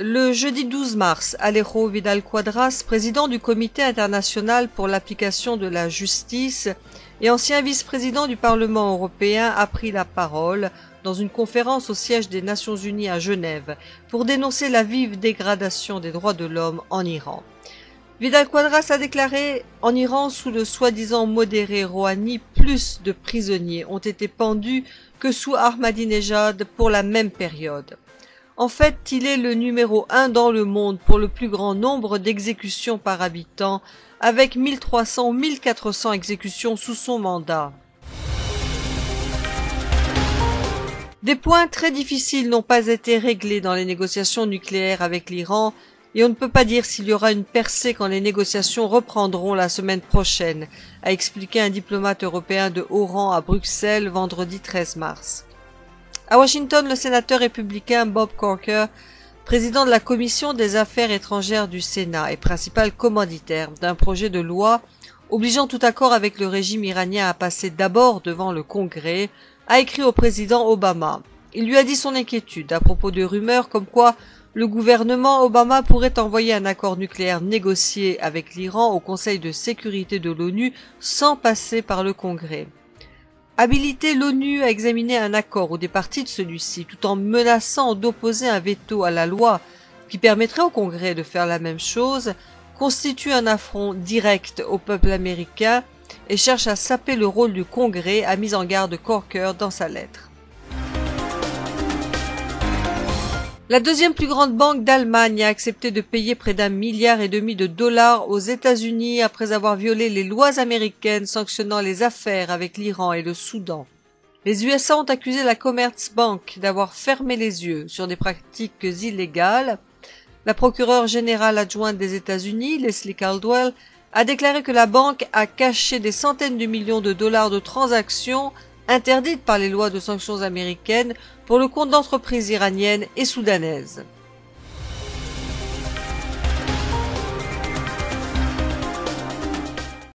Le jeudi 12 mars, Alejo Vidal-Quadras, président du Comité international pour l'application de la justice et ancien vice-président du Parlement européen, a pris la parole dans une conférence au siège des Nations Unies à Genève pour dénoncer la vive dégradation des droits de l'homme en Iran. Vidal-Quadras a déclaré « En Iran, sous le soi-disant modéré Rouhani, plus de prisonniers ont été pendus que sous Ahmadinejad pour la même période. En fait, il est le numéro 1 dans le monde pour le plus grand nombre d'exécutions par habitant, avec 1300 ou 1400 exécutions sous son mandat. » Des points très difficiles n'ont pas été réglés dans les négociations nucléaires avec l'Iran, et on ne peut pas dire s'il y aura une percée quand les négociations reprendront la semaine prochaine, a expliqué un diplomate européen de haut rang à Bruxelles vendredi 13 mars. À Washington, le sénateur républicain Bob Corker, président de la Commission des Affaires étrangères du Sénat et principal commanditaire d'un projet de loi obligeant tout accord avec le régime iranien à passer d'abord devant le Congrès, a écrit au président Obama. Il lui a dit son inquiétude à propos de rumeurs comme quoi le gouvernement Obama pourrait envoyer un accord nucléaire négocié avec l'Iran au Conseil de sécurité de l'ONU sans passer par le Congrès. Habiliter l'ONU à examiner un accord ou des parties de celui-ci tout en menaçant d'opposer un veto à la loi qui permettrait au Congrès de faire la même chose constitue un affront direct au peuple américain et cherche à saper le rôle du Congrès, a mis en garde Corker dans sa lettre. La deuxième plus grande banque d'Allemagne a accepté de payer près d'1,5 milliard de dollars aux États-Unis après avoir violé les lois américaines sanctionnant les affaires avec l'Iran et le Soudan. Les USA ont accusé la Commerzbank d'avoir fermé les yeux sur des pratiques illégales. La procureure générale adjointe des États-Unis, Leslie Caldwell, a déclaré que la banque a caché des centaines de millions de dollars de transactions interdites par les lois de sanctions américaines pour le compte d'entreprises iraniennes et soudanaises.